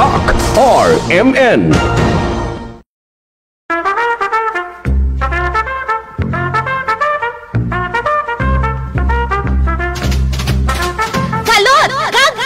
Tatak RMN.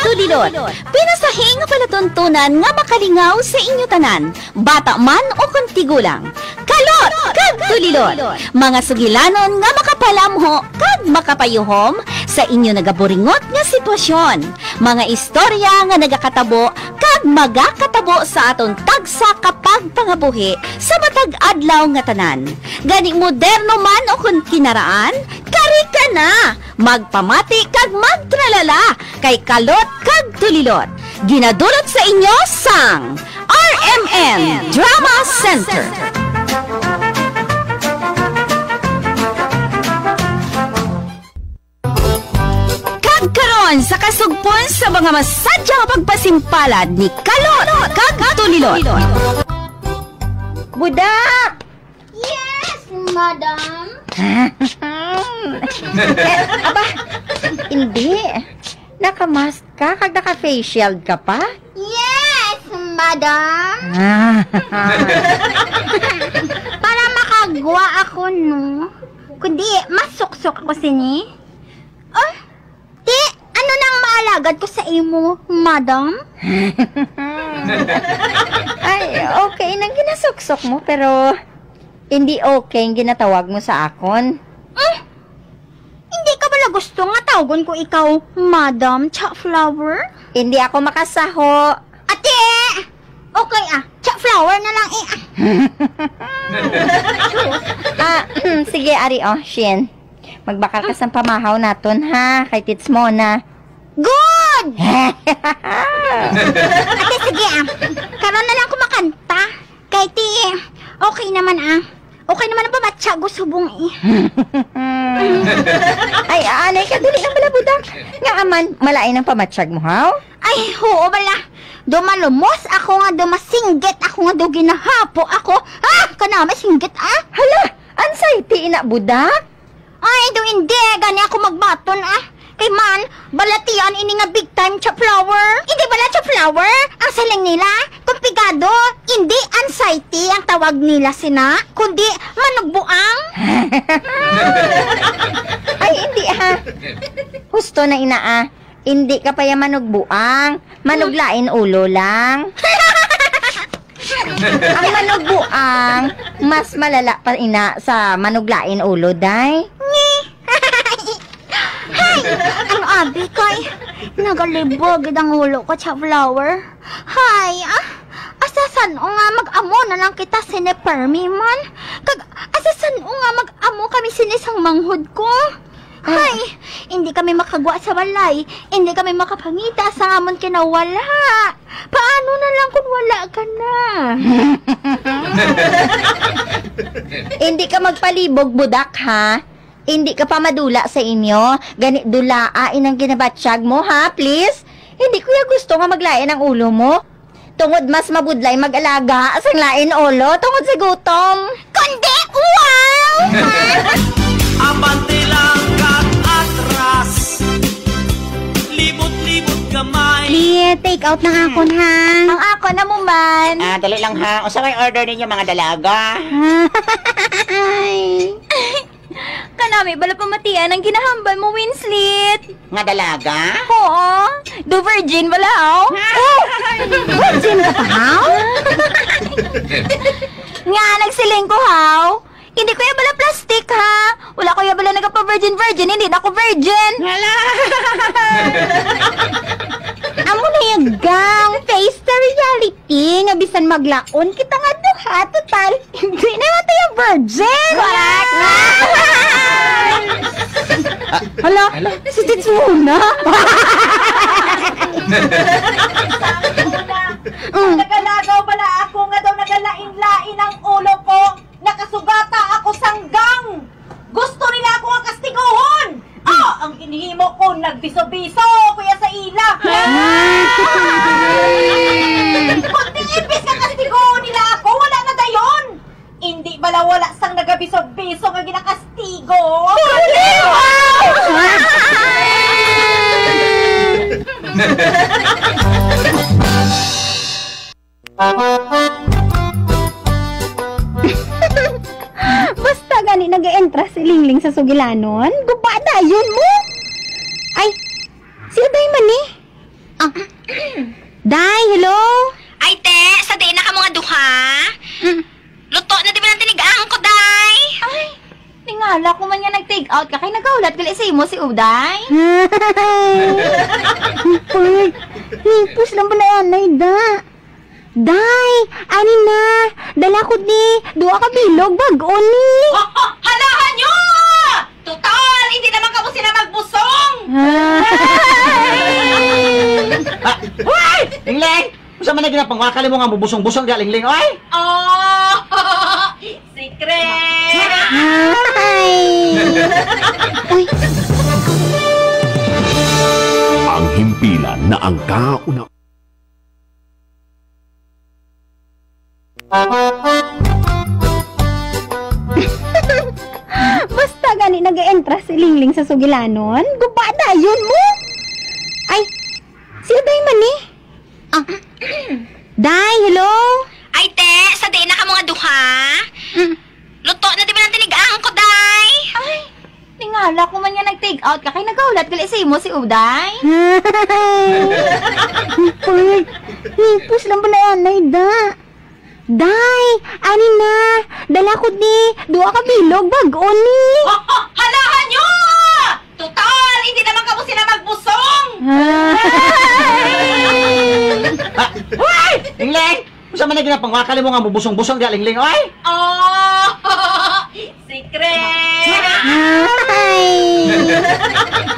Tulilot, pinasahing nga palatuntunan nga makalingaw sa inyo tanan, bata man o kuntigulang. Kalot, kag tulilot, mga sugilanon nga makapalamho, kag makapayuhom sa inyo nagaburingot nga sitwasyon. Mga istorya nga nagakatabo, kag magakatabo sa aton tagsa kapag pangabuhi sa matag adlaw nga tanan. Gani moderno man o kun kinaraan, kari ka na, magpamati kag magtralala kay kalot kag tulilot. Ginadulot sa inyo sang RMN Drama Center. Kagkaroon sa kasugpon sa mga masadyang pagpasimpalad ni kalot kag tulilot. Budak! Yes, madam. Aba, hindi. Nakamask ka? Kag naka-facial ka pa? Yes, madam. Para makagwa ako, no? Kundi, masuksok ako sini. Oh, di, ano nang maalagad ko sa imo, madam? Ay, okay nang ginasuksok mo, pero hindi okay ang ginatawag mo sa akon. Hindi ka pala gusto nga tawagon ko ikaw, madam, Chop Flower? Hindi ako makasaho. Ate! Okay Chop Flower na lang Sige, Ari, Shin. Magbakal ka sa pamahaw naton, ha? Kay Tits Mona. Good! Ate, sige karon na lang ko makanta. Kay ti, okay naman Okay naman ang pamatsa, gusto bong Ay, anay ka, dili lang bala budak. Nga aman, malain ang pamatsyag mo, haw? Ay, oo bala. Dumalumos ako nga, dumasinggit ako nga, ginahapo ako. Kanama, singgit Hala, anxiety ina budak? Ay, hindi, gani ako magbaton Kay man, balatian ini nga big time Chop Flower. Hindi bala Chop Flower? Ang saling nila, kumpigado, hindi anxiety ang tawag nila sina, kundi manugbuang. Ay, hindi Husto na ina Hindi ka pa ya manugbuang. Manuglain ulo lang. Ang manugbuang, mas malala pa ina sa manuglain ulo, day. Ang abi kay nagalibog ang ulo ko, Chop Flower. Hay, asasan o nga mag-amo na lang kita sinipermi man. Kag asasan o nga mag-amo kami sinisang manghod ko. Hay, hindi kami makagwa sa balay. Hindi kami makapangita sa amon kinawala. Paano na lang kung wala ka na? Hindi ka magpalibog, budak, ha? Hindi ka pa madula sa inyo. Ganit dulaain ang ginabatsyag mo, ha? Please? Hindi ko ya gusto nga maglain ang ulo mo. Tungod mas mabudlay mag-alaga sang lain ulo. Tungod sa gutom. Kundi, wow! Abante lang kat atras, libot-libot gamay. Please, take out ng akon, ha? Ang ako na mo man. Dali lang ha. O sa may order ninyo mga dalaga? Ay. Kanami, bala pamatian ang ginahambal mo, Winslet. Nga dalaga? Oo. Do virgin bala, Virgin ka pa, haw? Nga, nagsiling ko, haw. Hindi ko ya bala plastic, ha? Wala ko ya bala nagpa-virgin. Hindi na ako virgin. Hala! Amo na yung gang, face the reality. Nga bisan maglaon, kita nga duha, total. Hindi na nga tayo virgin. Correct. Hala, si Tits Mona. Nagalagaw bala ako nga daw nagalain-lain ang ulo ko. Nakasugata ako sanggang. Gusto nila ako ang kastiguhon. Ang inihimo ko nagbiso-biso kuya sa ila. Kunting ipis ka kastiguhon nila ako, wala na dayon. Hindi bala wala sang nagabiso-biso nga ginakastigo. Wow! Basta gani nag-entra si Lingling sa sugilanon, gubada yun mo. Ay, siya day man eh. Day, hello? Ay, te, sa day na ka mga duha? Luto na di ba ng tinigaan ko, day? Ay, tingala ko man nga nag-take out ka kay nagaulat gali sa imo si Uday. Pag, hipos lang pala anay da. Day, ani na, dala ko di, duwa ka bilog, bag-o ni. Halahan nyo! Total, hindi naman kamo sila magbusong! Uy! Lingling! Usa man na ginapangwakali mo nga bubusong-busong di Lingling, oy! Oh! Secret! Ang himpilan na ang kauna. Basta gani nag-entra si Lingling sa sugilanon, gubada yun mo. Ay, siya day man eh. Day, hello? Ay, te, sa day na ka mga duha? Luto na di ba ng tinigaan ko, day? Ay, tingala ko man nga nag-take out ka kay nagaulat gali sa imo si Uday. Pag, hipos lang pala anay da. Day, ani na, dala ko di, duwa ka bilog, bag-o ni. Halahan nyo! Total, hindi naman kamo sila magbusong! Uy! Lingling! Usa man na ginapangwakali mo nga bubusong-busong di Lingling, oy! Oh! Secret!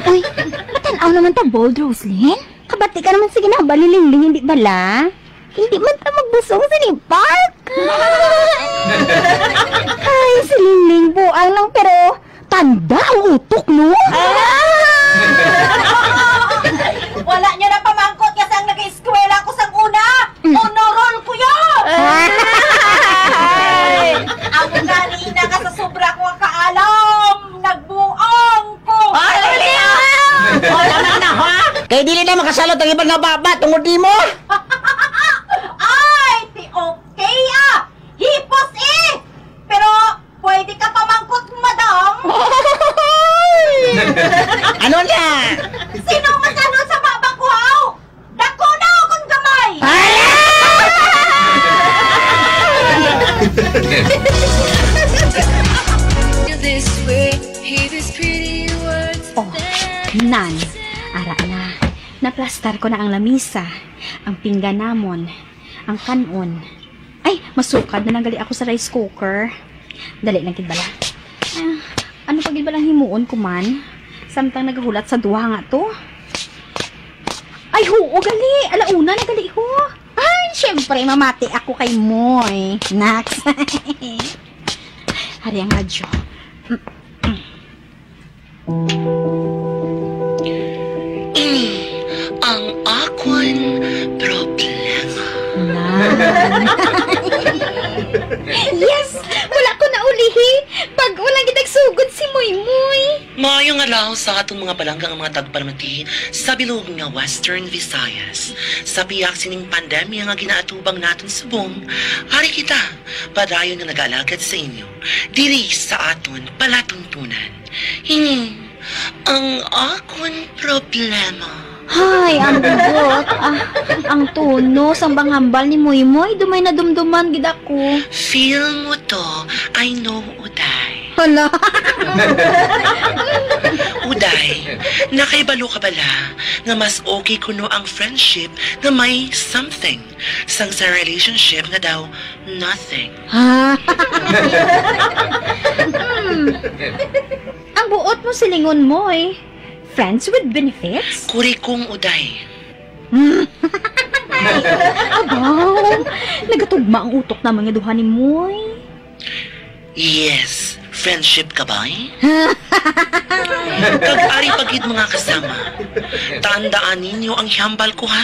Uy, matanaw naman ta, Bold Roslyn. Kabati ka naman sige na, balilingling, hindi bala? Hindi man ta magbusong sa ni Park. Ay, si Lingling buang lang pero tanda ang utok, no? Wala nyo na pamangkot kasi ang nag-eskwela ko sa una! Honorol ko yun! Ako kanina ka sa sobra ko ang kaalam! Nagbuang ko! Oh, tama na, ha? Kay dili na makasalot ang ibang nga baba tungod di mo! Ay! Di okay ah! Hipos eh! Pero pwede ka pamangkot, madam? Ano na? Sino masanod sa babang kuhaw? Dako na akong gamay! Oh, nan. Ara na. Naplastar ko na ang lamisa, ang pingganamon, ang kanon. Ay, masukad na nagali ako sa rice cooker. Dali lang bala. Ano pagid balang himuon ko man? Samtang nagahulat sa duha nga to. Ay, huo gali. Alauna na gali ko. Ay, syempre, mamati ako kay Moy. Nax. Hari ang radyo. Ang akon problema. Yes! Wala ko na ulihi. Pag walang gitagsugod si Moy Moy. Maayong alaw sa atong mga palanggang mga tagparamati sa bilog nga Western Visayas. Sa piyak sining pandemya nga ginaatubang natin sa buong, hari kita, padayon nga nag-alagad sa inyo, diri sa aton palatuntunan. Ang akon problema. Hay, ang bugot. Ang tunos, ang banghambal ni Moy Moy. Dumay na dumduman, gid ako. Feel mo to, I know, Uday. Hala. Uday, nakaibalo ka bala nga mas okay kuno ang friendship nga may something sang sa relationship nga daw nothing. Ha? Ang buot mo silingon mo friends with benefits? Kuri kong Uday. Abaw, nagatugma ang utok na mga duha ni Moy. Yes, friendship ka ba? Kag-ari pagid mga kasama. Tandaan ninyo ang ihambal ko ha.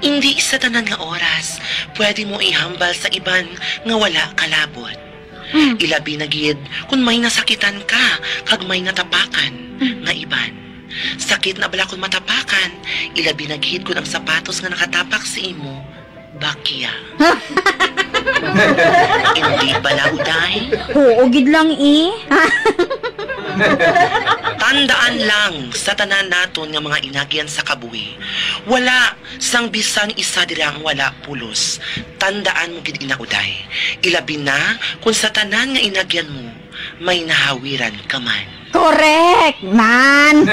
Hindi isa tanan nga oras pwede mo ihambal sa iban nga wala kalabot. Ilabi na gid kung may nasakitan ka kag may natapakan nga iban. Sakit na bala kung matapakan, ilabi na gid kung ang sapatos nga nakatapak sa imo bakya. Hindi bala, Uday? Oo, gid lang Tandaan lang sa tanan naton nga mga inagyan sa kabuhi. Wala sang bisan isa dira ang wala pulos. Tandaan mo gid ina, Uday. Ilabi na kung sa tanan nga inagyan mo may nahawiran ka man. Correct, man.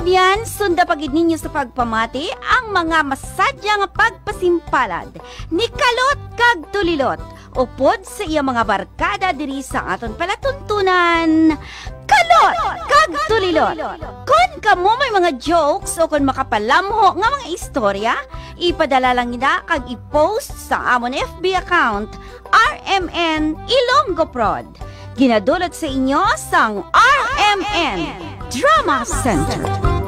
Abyan, sunda pagid ninyo sa pagpamati ang mga masadyang pagpasimpalad ni Kalot kag Tulilot upod sa iya mga barkada diri sa aton palatuntunan. Kalot kag Tulilot. Kung kamo may mga jokes o kung makapalamho nga mga istorya, ipadala lang nila kag i-post sa amon FB account RMN Ilonggo Prod. Ginadulot sa inyo sang RMN Drama Center.